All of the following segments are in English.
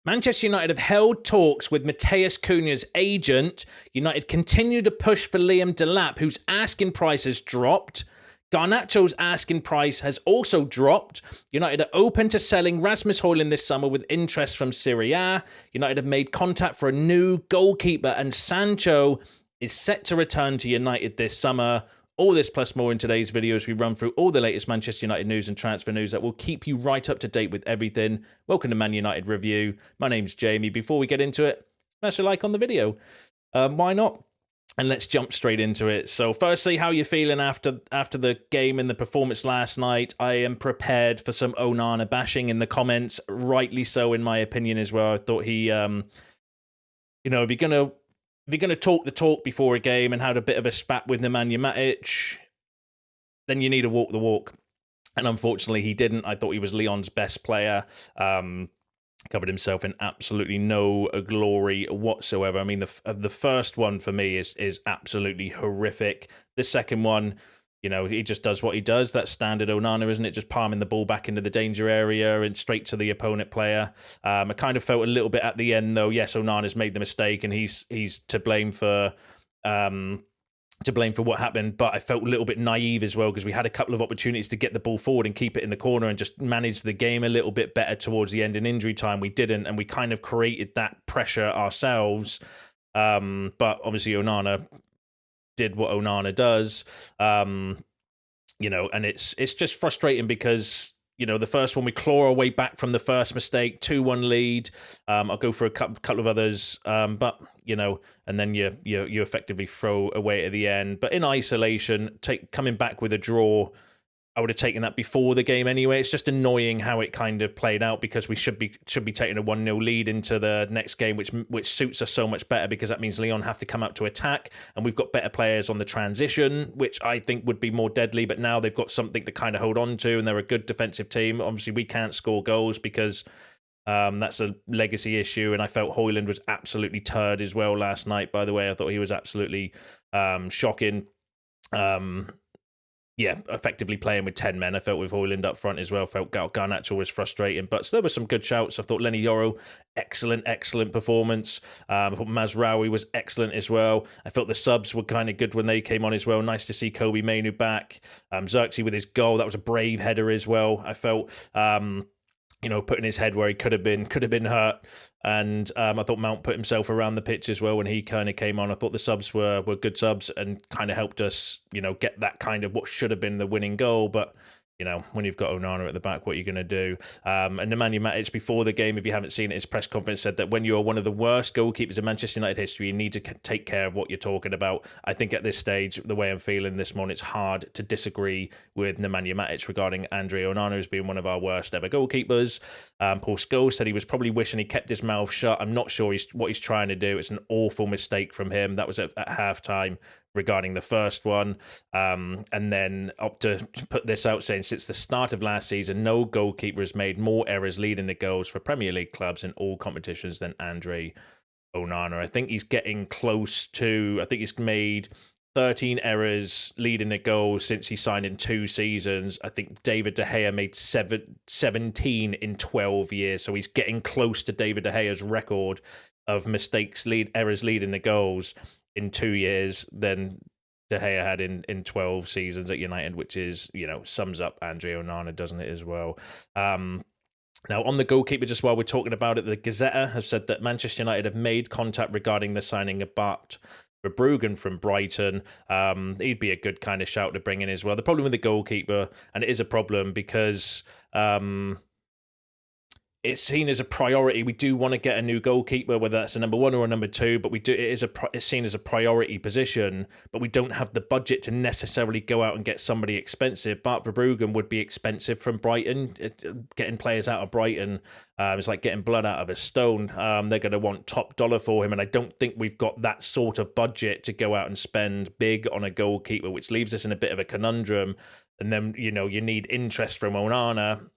Manchester United have held talks with Matheus Cunha's agent. United continue to push for Liam Delap, whose asking price has dropped. Garnacho's asking price has also dropped. United are open to selling Rasmus Højlund this summer with interest from Serie A. United have made contact for a new goalkeeper, and Sancho is set to return to United this summer. All this plus more in today's video as we run through all the latest Manchester United news and transfer news that will keep you right up to date with everything. Welcome to Man United Review. My name's Jamie. Before we get into it, smash a like on the video. Why not? And let's jump straight into it. So firstly, how are you feeling after the game and the performance last night? I am prepared for some Onana bashing in the comments. Rightly so, in my opinion, as well. I thought he, if you're going to talk the talk before a game and had a bit of a spat with Nemanja Matic, then you need to walk the walk. And unfortunately, he didn't. I thought he was Lyon's best player. Covered himself in absolutely no glory whatsoever. I mean, the first one for me is absolutely horrific. The second one, he just does what he does. That's standard Onana, isn't it? Just palming the ball back into the danger area and straight to the opponent player. I kind of felt a little bit at the end, though. Yes, Onana's made the mistake and he's to blame for what happened. But I felt a little bit naive as well because we had a couple of opportunities to get the ball forward and keep it in the corner and just manage the game a little bit better towards the end in injury time. We didn't, and we kind of created that pressure ourselves. But obviously Onana did what Onana does, and it's just frustrating because, the first one we claw our way back from the first mistake, 2-1 lead. I'll go for a couple of others, but, and then you effectively throw away at the end. But in isolation, coming back with a draw, I would have taken that before the game anyway. It's just annoying how it kind of played out because we should be taking a 1-0 lead into the next game, which suits us so much better because that means Lyon have to come out to attack and we've got better players on the transition, which I think would be more deadly. But now they've got something to kind of hold on to and they're a good defensive team. Obviously, we can't score goals because that's a legacy issue. And I felt Hojlund was absolutely turd as well last night, by the way. I thought he was absolutely shocking. Effectively playing with 10 men. I felt with Højlund up front as well. Felt Garnacho was frustrating, but there were some good shouts. I thought Lenny Yoro, excellent performance. I thought Mazraoui was excellent as well. I felt the subs were kind of good when they came on as well. Nice to see Kobe Mainu back. Xerxes with his goal, that was a brave header as well. I felt, putting his head where he could have been hurt. And I thought Mount put himself around the pitch as well when he kind of came on. I thought the subs were good subs and kind of helped us, get that kind of what should have been the winning goal. But, when you've got Onana at the back, what are you going to do? And Nemanja Matic, before the game, if you haven't seen it, his press conference said that when you are one of the worst goalkeepers in Manchester United history, you need to take care of what you're talking about. I think at this stage, the way I'm feeling this morning, it's hard to disagree with Nemanja Matic regarding Andre Onana as being one of our worst ever goalkeepers. Paul Scholes said he was probably wishing he kept his mouth shut. I'm not sure what he's trying to do. It's an awful mistake from him. That was at halftime regarding the first one. And then up to put this out saying, since the start of last season, no goalkeeper has made more errors leading the goals for Premier League clubs in all competitions than Andre Onana. I think he's getting close to, I think he's made 13 errors leading the goals since he signed in 2 seasons. I think David De Gea made 17 in 12 years. So he's getting close to David De Gea's record of errors leading the goals in 2 years than De Gea had in 12 seasons at United, which is, sums up Andre Onana, doesn't it, as well? Now, on the goalkeeper, just while we're talking about it, the Gazetta has said that Manchester United have made contact regarding the signing of Bart Verbruggen from Brighton. He'd be a good kind of shout to bring in as well. The problem with the goalkeeper, and it is a problem because it's seen as a priority. We do want to get a new goalkeeper, whether that's a number 1 or a number 2, but it's seen as a priority position, but we don't have the budget to necessarily go out and get somebody expensive. Bart Verbruggen would be expensive from Brighton. Getting players out of Brighton is like getting blood out of a stone. They're going to want top dollar for him, and I don't think we've got that sort of budget to go out and spend big on a goalkeeper, which leaves us in a bit of a conundrum. And then, you need interest from Onana,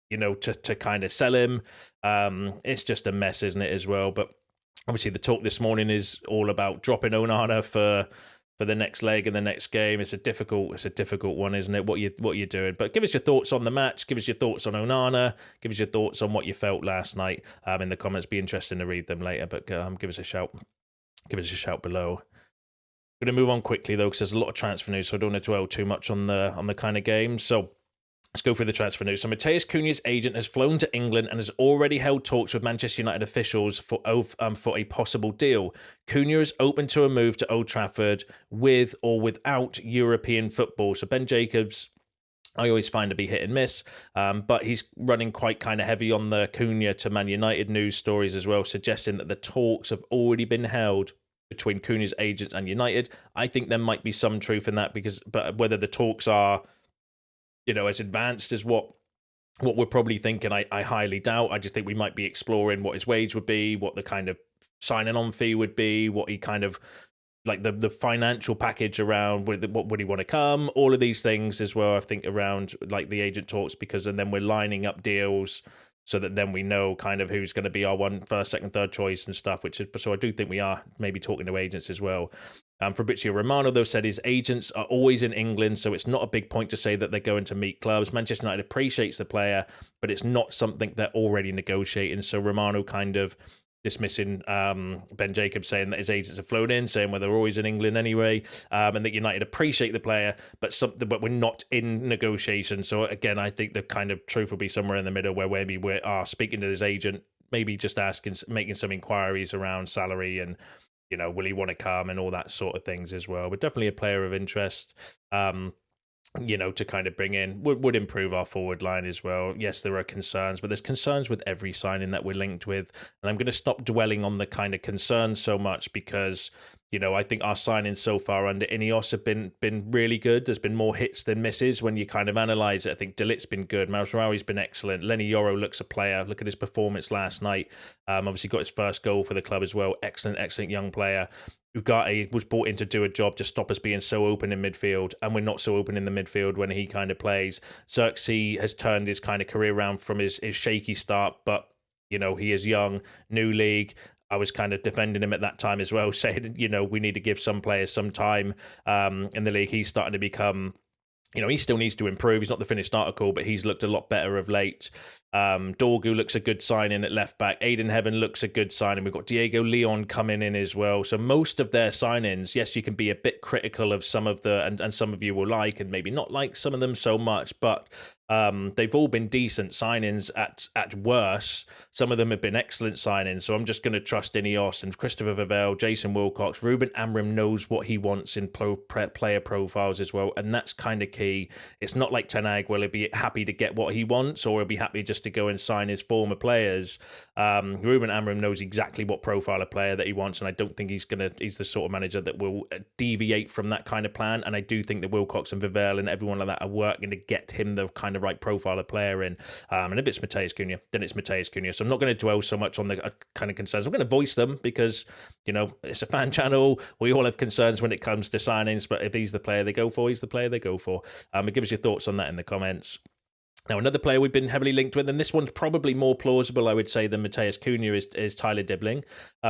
to kind of sell him. It's just a mess, isn't it, as well? But obviously the talk this morning is all about dropping Onana for for the next leg and the next game. It's a difficult one, isn't it? What you're doing. But give us your thoughts on the match. Give us your thoughts on Onana. Give us your thoughts on what you felt last night in the comments. Be interesting to read them later. But give us a shout. Give us a shout below. I'm going to move on quickly though, because there's a lot of transfer news, so I don't want to dwell too much on the kind of game. So let's go through the transfer news. So Matheus Cunha's agent has flown to England and has already held talks with Manchester United officials for a possible deal. Cunha is open to a move to Old Trafford with or without European football. So Ben Jacobs, I always find to be hit and miss, but he's running quite kind of heavy on the Cunha to Man United news stories as well, suggesting that the talks have already been held between Cunha's agents and United. I think there might be some truth in that, but whether the talks are, as advanced as what we're probably thinking, I highly doubt. I just think we might be exploring what his wage would be, what the kind of signing on fee would be, what he kind of like the financial package around what would he want to come, all of these things as well. I think around like the agent talks, and then we're lining up deals so that then we know kind of who's going to be our first, second, third choice and stuff. So I do think we are maybe talking to agents as well. Fabrizio Romano, though, said his agents are always in England, so it's not a big point to say that they're going to meet clubs. Manchester United appreciates the player, but it's not something they're already negotiating. So Romano kind of dismissing Ben Jacobs, saying that his agents have flown in, saying, well, they're always in England anyway, and that United appreciate the player, but we're not in negotiation. So again, I think the kind of truth will be somewhere in the middle, where maybe we are speaking to his agent, maybe just making some inquiries around salary and, will he want to come and all that sort of things as well. But definitely a player of interest. To kind of bring in would improve our forward line as well. Yes, there are concerns, but there's concerns with every signing that we're linked with. And I'm going to stop dwelling on the kind of concerns so much because, I think our signings so far under Ineos have been really good. There's been more hits than misses when you kind of analyse it. I think Delit's been good. Mazraoui's been excellent. Lenny Yoro looks a player. Look at his performance last night. Obviously got his first goal for the club as well. Excellent young player. Ugarte was brought in to do a job to stop us being so open in midfield, and we're not so open in the midfield when he kind of plays. Xerxes has turned his kind of career around from his shaky start, but, he is young, new league. I was kind of defending him at that time as well, saying, we need to give some players some time in the league. He's starting to become... he still needs to improve. He's not the finished article, but he's looked a lot better of late. Dorgu looks a good signing at left back. Aiden Heaven looks a good signing. We've got Diego Leon coming in as well. So most of their signings, yes, you can be a bit critical of some of and some of you will like and maybe not like some of them so much, but they've all been decent signings at worst. Some of them have been excellent signings. So I'm just going to trust Ineos and Christopher Vivell, Jason Wilcox. Ruben Amram knows what he wants in player profiles as well, and that's kind of key. It's not like Ten Hag will be happy to get what he wants, or he'll be happy just to go and sign his former players. Ruben Amram knows exactly what profile of player that he wants, and I don't think he's the sort of manager that will deviate from that kind of plan. And I do think that Wilcox and Vivell and everyone like that are working to get him the kind of right profile of player in. And if it's Matheus Cunha, then it's Matheus Cunha. So I'm not going to dwell so much on the kind of concerns. I'm going to voice them because, it's a fan channel. We all have concerns when it comes to signings, but if he's the player they go for, he's the player they go for. Give us your thoughts on that in the comments. Now, another player we've been heavily linked with, and this one's probably more plausible, I would say, than Matheus Cunha, is Tyler Dibling.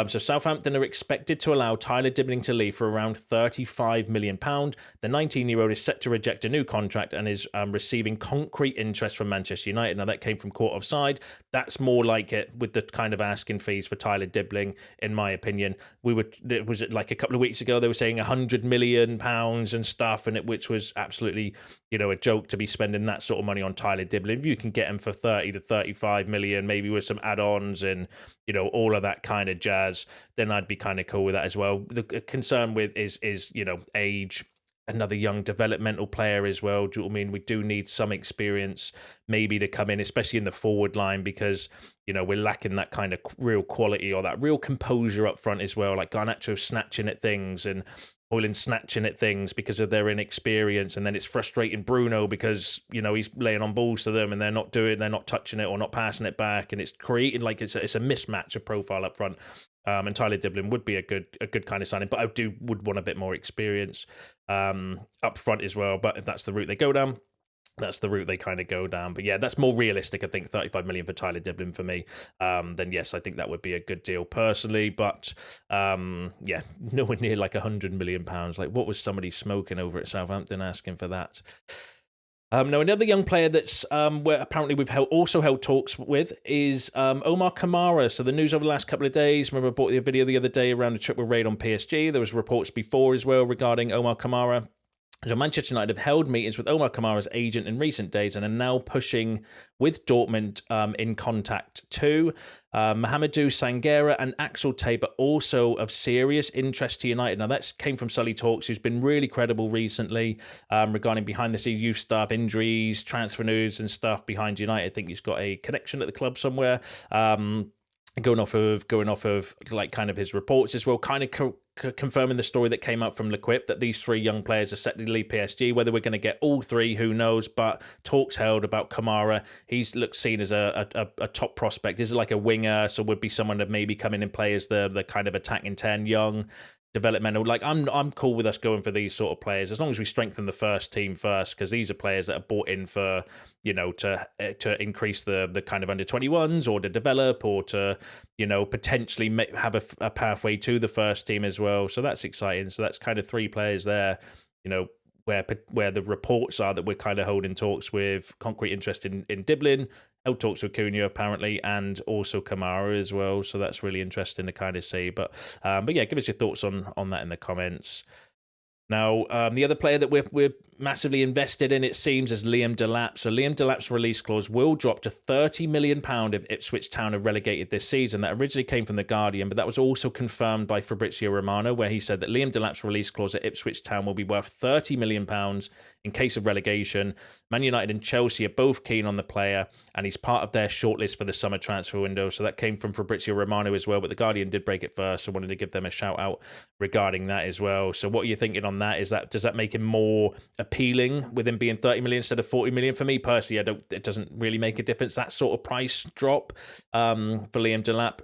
So Southampton are expected to allow Tyler Dibling to leave for around £35 million. The 19-year-old is set to reject a new contract and is receiving concrete interest from Manchester United. Now, that came from Court Offside. That's more like it with the kind of asking fees for Tyler Dibling, in my opinion. It was like a couple of weeks ago, they were saying £100 million and stuff, which was absolutely, a joke to be spending that sort of money on Tyler Dibling. If you can get him for 30 to 35 million, maybe with some add-ons and, all of that kind of jazz, then I'd be kind of cool with that as well. The concern with is age. Another young developmental player as well. Do you know what I mean? We do need some experience maybe to come in, especially in the forward line, because, we're lacking that kind of real quality or that real composure up front as well. Like Garnacho snatching at things and Hojlund snatching at things because of their inexperience. And then it's frustrating Bruno because, he's laying on balls to them and they're not touching it or not passing it back. And it's creating like it's a mismatch of profile up front. And Tyler Dibling would be a good kind of signing, but I would want a bit more experience up front as well. But if that's the route they go down, that's the route they kind of go down. But yeah, that's more realistic. I think 35 million for Tyler Diblin for me. Then yes, I think that would be a good deal personally. But yeah, nowhere near like £100 million. Like, what was somebody smoking over at Southampton asking for that? Now, another young player that's where apparently we've also held talks with is Omar Kamara. So the news over the last couple of days, remember I brought you a video the other day around a triple raid on PSG. There was reports before as well regarding Omar Kamara. So Manchester United have held meetings with Omar Kamara's agent in recent days and are now pushing with Dortmund in contact too. Mohamedou Sangaré and Axel Tate are also of serious interest to United. Now, that came from Sully Talks, who's been really credible recently regarding behind-the-scenes youth staff, injuries, transfer news and stuff behind United. I think he's got a connection at the club somewhere. Going off of like kind of his reports as well, kind of confirming the story that came out from L'Equipe that these three young players are set to leave PSG. Whether we're going to get all three, who knows? But talks held about Kamara. He's looks seen as a top prospect. Is like a winger, so would be someone that maybe come in and play as the kind of attacking 10, young, developmental. Like, I'm cool with us going for these sort of players as long as we strengthen the first team first, because these are players that are bought in for, you know, to increase the kind of under 21s or to develop or to, you know, potentially have a pathway to the first team as well. So that's exciting. So that's kind of three players there, you know, where the reports are that we're kind of holding talks with, concrete interest in Diblin, held talks with Cunha apparently, and also Kamara as well. So that's really interesting to kind of see. But yeah, give us your thoughts on that in the comments. Now, the other player that we're massively invested in, it seems, is Liam Delap. So Liam Delap's release clause will drop to £30 million if Ipswich Town are relegated this season. That originally came from The Guardian, but that was also confirmed by Fabrizio Romano, where he said that Liam Delap's release clause at Ipswich Town will be worth £30 million in case of relegation. Man United and Chelsea are both keen on the player, and he's part of their shortlist for the summer transfer window. So that came from Fabrizio Romano as well, but The Guardian did break it first, so I wanted to give them a shout out regarding that as well. So what are you thinking on that? Does that make him more appealing with him being 30 million instead of 40 million? For me personally, it doesn't really make a difference, that sort of price drop for Liam Delap.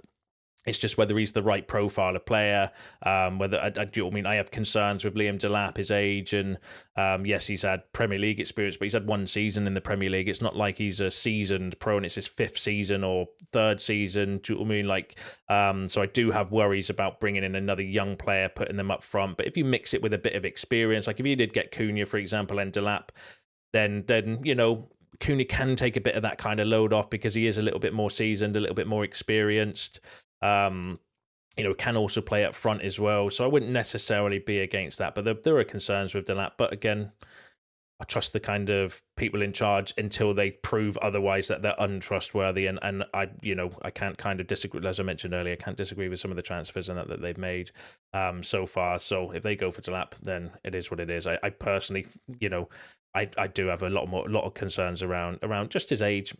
It's just whether he's the right profile of player. Whether I have concerns with Liam Delap, his age, and yes, he's had Premier League experience, but he's had one season in the Premier League. It's not like he's a seasoned pro and it's his fifth season or third season. Do you know what I mean? Like, so I do have worries about bringing in another young player, putting them up front. But if you mix it with a bit of experience, like if you did get Cunha, for example, and Delap, then you know, Cunha can take a bit of that kind of load off because he is a little bit more seasoned, a little bit more experienced. You know, can also play up front as well. So I wouldn't necessarily be against that, but there are concerns with Delap. But again, I trust the kind of people in charge until they prove otherwise, that they're untrustworthy. And I can't kind of disagree. As I mentioned earlier, I can't disagree with some of the transfers and that they've made so far. So if they go for Delap, then it is what it is. I personally, you know, I do have a lot of concerns around just his age,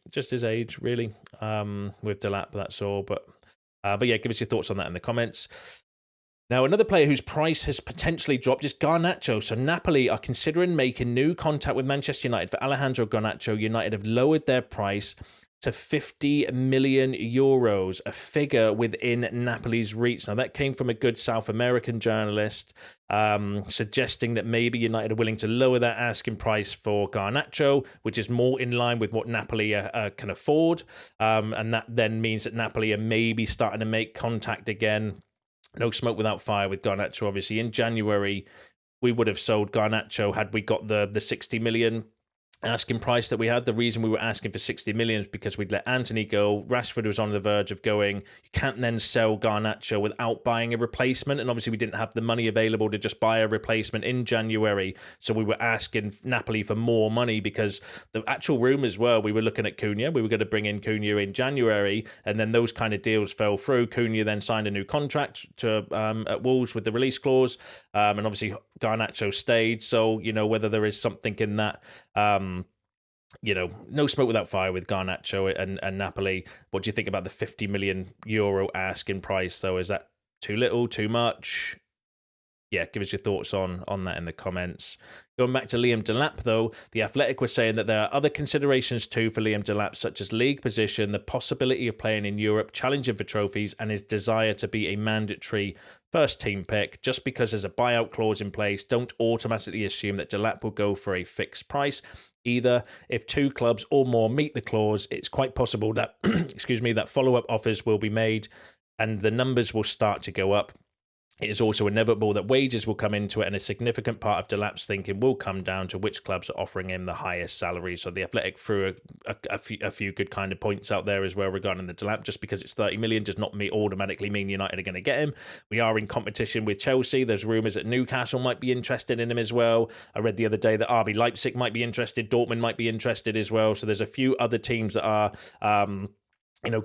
really, with Delap. That's all. But yeah, give us your thoughts on that in the comments. Now, another player whose price has potentially dropped is Garnacho. So Napoli are considering making new contact with Manchester United for Alejandro Garnacho. United have lowered their price to €50 million, a figure within Napoli's reach. Now, that came from a good South American journalist suggesting that maybe United are willing to lower their asking price for Garnacho, which is more in line with what Napoli can afford. And that then means that Napoli are maybe starting to make contact again. No smoke without fire with Garnacho. Obviously, in January, we would have sold Garnacho had we got the 60 million asking price that we had. The reason we were asking for 60 million is because we'd let Anthony go. Rashford was on the verge of going. You can't then sell Garnacho without buying a replacement. And obviously we didn't have the money available to just buy a replacement in January. So we were asking Napoli for more money because the actual rumours were we were looking at Cunha. We were going to bring in Cunha in January. And then those kind of deals fell through. Cunha then signed a new contract at Wolves with the release clause. And obviously Garnacho stayed. So, you know, whether there is something in that, you know, no smoke without fire with Garnacho and Napoli. What do you think about the €50 million asking price, though? Is that too little, too much? Yeah, give us your thoughts on that in the comments. Going back to Liam Delap, though, The Athletic was saying that there are other considerations too for Liam Delap, such as league position, the possibility of playing in Europe, challenging for trophies, and his desire to be a mandatory first-team pick. Just because there's a buyout clause in place, don't automatically assume that Delap will go for a fixed price. either. If 2 clubs or more meet the clause, it's quite possible that, that follow-up offers will be made and the numbers will start to go up. It is also inevitable that wages will come into it, and a significant part of Delap's thinking will come down to which clubs are offering him the highest salary. So the Athletic threw a few good kind of points out there as well regarding the Delap. Just because it's 30 million does not automatically mean United are going to get him. We are in competition with Chelsea. There's rumours that Newcastle might be interested in him as well. I read the other day that RB Leipzig might be interested. Dortmund might be interested as well. So there's a few other teams that are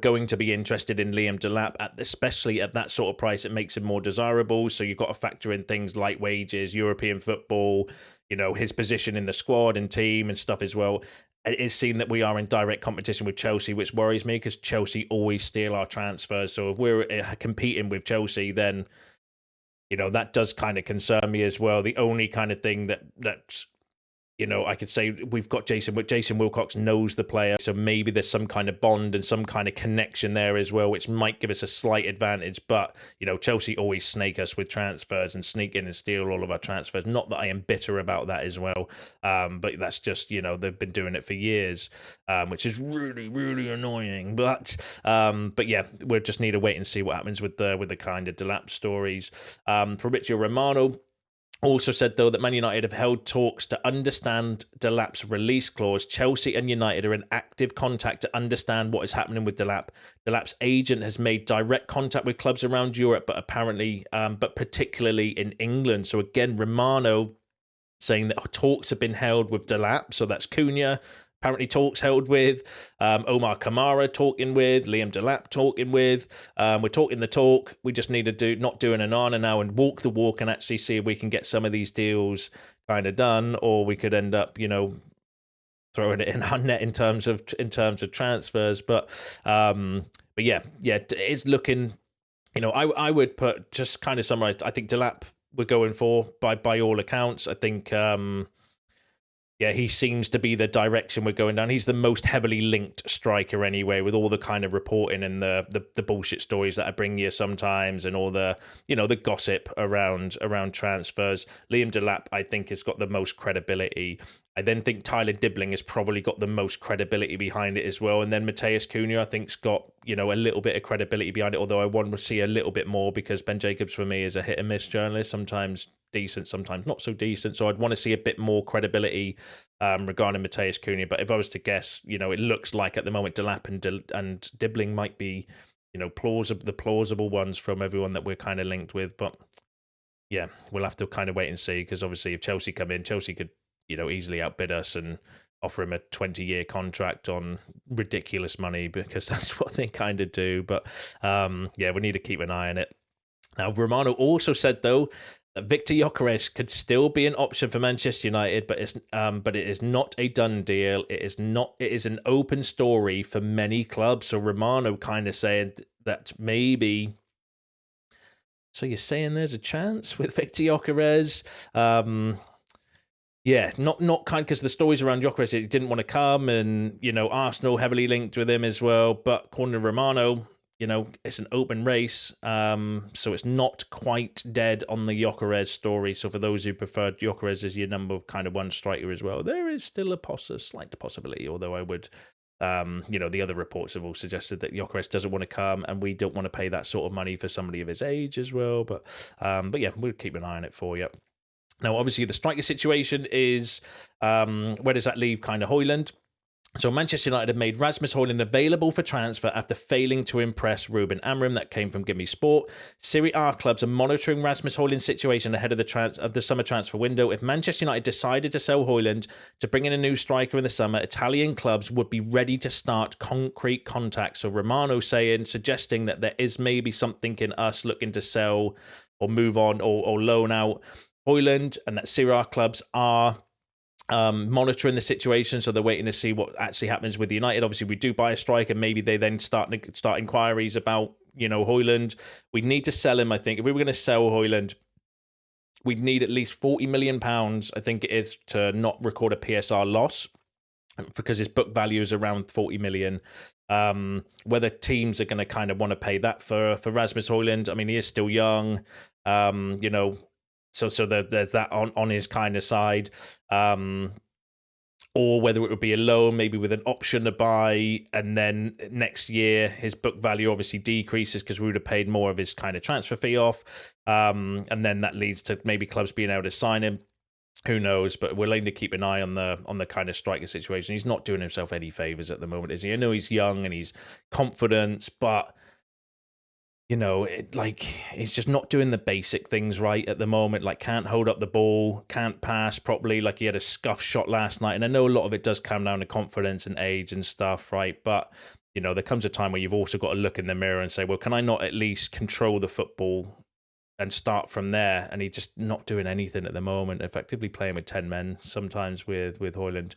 going to be interested in Liam Delap, especially at that sort of price. It makes him more desirable. So you've got to factor in things like wages, European football, his position in the squad and team and stuff as well. It is seen that we are in direct competition with Chelsea, which worries me because Chelsea always steal our transfers. So if we're competing with Chelsea, then, that does kind of concern me as well. The only kind of thing that's I could say we've got Jason Wilcox knows the player, so maybe there's some kind of bond and some kind of connection there as well, which might give us a slight advantage. But, Chelsea always snake us with transfers and sneak in and steal all of our transfers. Not that I am bitter about that as well, but that's just, they've been doing it for years, which is really, really annoying. But yeah, we'll just need to wait and see what happens with the kind of Delap stories. Fabrizio Romano also said, though, that Man United have held talks to understand Delap's release clause. Chelsea and United are in active contact to understand what is happening with Delap. Delap's agent has made direct contact with clubs around Europe, but particularly in England. So again, Romano saying that talks have been held with Delap. So that's Cunha. Apparently talks held with, Omar Kamara talking with, Liam Delap talking with. We're talking the talk. We just need to not do an Onana now and walk the walk and actually see if we can get some of these deals kind of done, or we could end up, throwing it in our net in terms of transfers. But yeah, it's looking. I would put, just kind of summarize. I think Delap we're going for by all accounts. I think. Yeah, he seems to be the direction we're going down. He's the most heavily linked striker anyway, with all the kind of reporting and the bullshit stories that I bring you sometimes, and all the the gossip around transfers. Liam Delap, I think, has got the most credibility. I then think Tyler Dibbling has probably got the most credibility behind it as well. And then Matheus Cunha, I think, has got, a little bit of credibility behind it, although I want to see a little bit more because Ben Jacobs, for me, is a hit and miss journalist, sometimes decent, sometimes not so decent. So I'd want to see a bit more credibility regarding Matheus Cunha. But if I was to guess, it looks like at the moment Delap and Dibbling might be, the plausible ones from everyone that we're kind of linked with. But yeah, we'll have to kind of wait and see, because obviously if Chelsea come in, Chelsea could easily outbid us and offer him a 20-year contract on ridiculous money, because that's what they kind of do. But yeah, we need to keep an eye on it. Now, Romano also said, though, that Victor Gyökeres could still be an option for Manchester United, but it is not a done deal. It is an open story for many clubs. So Romano kind of saying that maybe. So you're saying there's a chance with Victor Gyökeres? Yeah, not kind, because the stories around Gyökeres, he didn't want to come, and Arsenal heavily linked with him as well. But according to Romano, it's an open race, so it's not quite dead on the Gyökeres story. So for those who prefer Gyökeres as your number kind of one striker as well, there is still a slight possibility. Although I would, the other reports have all suggested that Gyökeres doesn't want to come, and we don't want to pay that sort of money for somebody of his age as well. But yeah, we'll keep an eye on it for you. Now, obviously, the striker situation is, where does that leave kind of Højlund? So Manchester United have made Rasmus Højlund available for transfer after failing to impress Ruben Amorim. That came from Gimme Sport. Serie A clubs are monitoring Rasmus Højlund's situation ahead of the summer transfer window. If Manchester United decided to sell Højlund to bring in a new striker in the summer, Italian clubs would be ready to start concrete contact. So Romano suggesting that there is maybe something in us looking to sell or move on or loan out Højlund, and that Serie A clubs are monitoring the situation, so they're waiting to see what actually happens with United. Obviously, we do buy a striker, maybe they then start inquiries about Højlund. We need to sell him. I think if we were going to sell Højlund, we'd need at least £40 million, I think it is, to not record a PSR loss, because his book value is around 40 million. Whether teams are going to kind of want to pay that for Rasmus Højlund, I mean, he is still young, So there's that on his kind of side. or whether it would be a loan, maybe with an option to buy, and then next year his book value obviously decreases because we would have paid more of his kind of transfer fee off, and then that leads to maybe clubs being able to sign him. Who knows? But we're going to keep an eye on the kind of striker situation. He's not doing himself any favors at the moment, is he? I know he's young and he's confident, but he's just not doing the basic things right at the moment. Like, can't hold up the ball, can't pass properly. Like, he had a scuff shot last night. And I know a lot of it does come down to confidence and age and stuff, right? But, there comes a time where you've also got to look in the mirror and say, well, can I not at least control the football and start from there? And he's just not doing anything at the moment, effectively playing with 10 men, sometimes with Hojlund.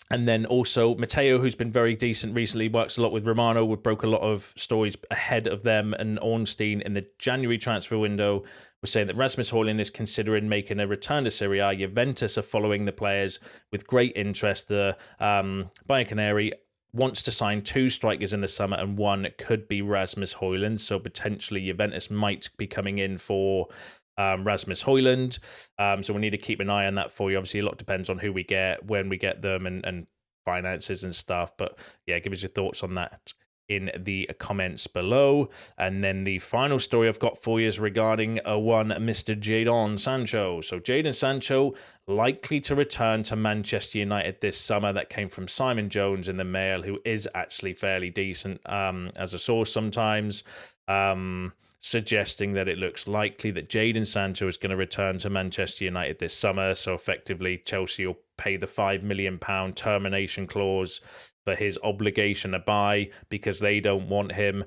And then also Matteo, who's been very decent recently, works a lot with Romano, would broke a lot of stories ahead of them. And Ornstein in the January transfer window was saying that Rasmus Højlund is considering making a return to Serie A. Juventus are following the players with great interest. The Bianconeri wants to sign 2 strikers in the summer, and one could be Rasmus Højlund. So potentially Juventus might be coming in for Rasmus Højlund. So we need to keep an eye on that for you. Obviously, a lot depends on who we get, when we get them, and finances and stuff. But yeah, give us your thoughts on that in the comments below. And then the final story I've got for you is regarding one Mr. Jadon Sancho. So Jadon Sancho likely to return to Manchester United this summer. That came from Simon Jones in the Mail, who is actually fairly decent as a source sometimes. Suggesting that it looks likely that Jadon Sancho is going to return to Manchester United this summer. So effectively, Chelsea will pay the £5 million termination clause for his obligation to buy because they don't want him,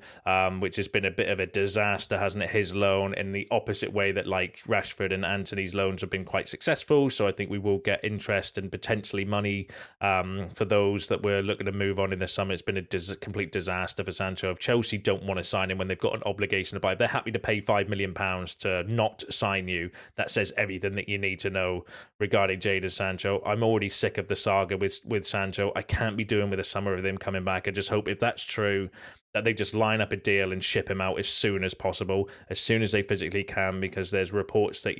which has been a bit of a disaster, hasn't it? His loan, in the opposite way that like Rashford and Antony's loans have been quite successful. So I think we will get interest and potentially money for those that we're looking to move on in the summer. It's been a complete disaster for Sancho. If Chelsea don't want to sign him when they've got an obligation to buy, if they're happy to pay £5 million to not sign you, that says everything that you need to know regarding Jadon Sancho. I'm already sick of the saga with Sancho. I can't be doing with a summer of them coming back. I just hope, if that's true, that they just line up a deal and ship him out as soon as possible, as soon as they physically can, because there's reports that,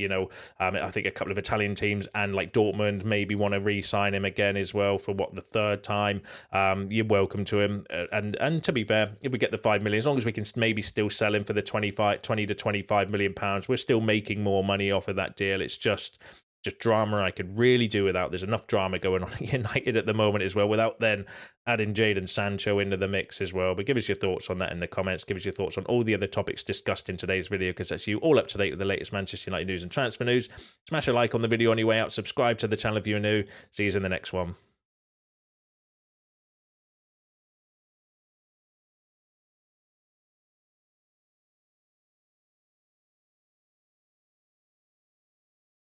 I think a couple of Italian teams and like Dortmund maybe want to re-sign him again as well for the 3rd time. You're welcome to him. And to be fair, if we get the 5 million, as long as we can maybe still sell him for the 20 to 25 million pounds, we're still making more money off of that deal. It's just drama I could really do without. There's enough drama going on at United at the moment as well, without then adding Jadon Sancho into the mix as well. But give us your thoughts on that in the comments. Give us your thoughts on all the other topics discussed in today's video, because that's you all up to date with the latest Manchester United news and transfer news. Smash a like on the video on your way out. Subscribe to the channel if you're new. See you in the next one.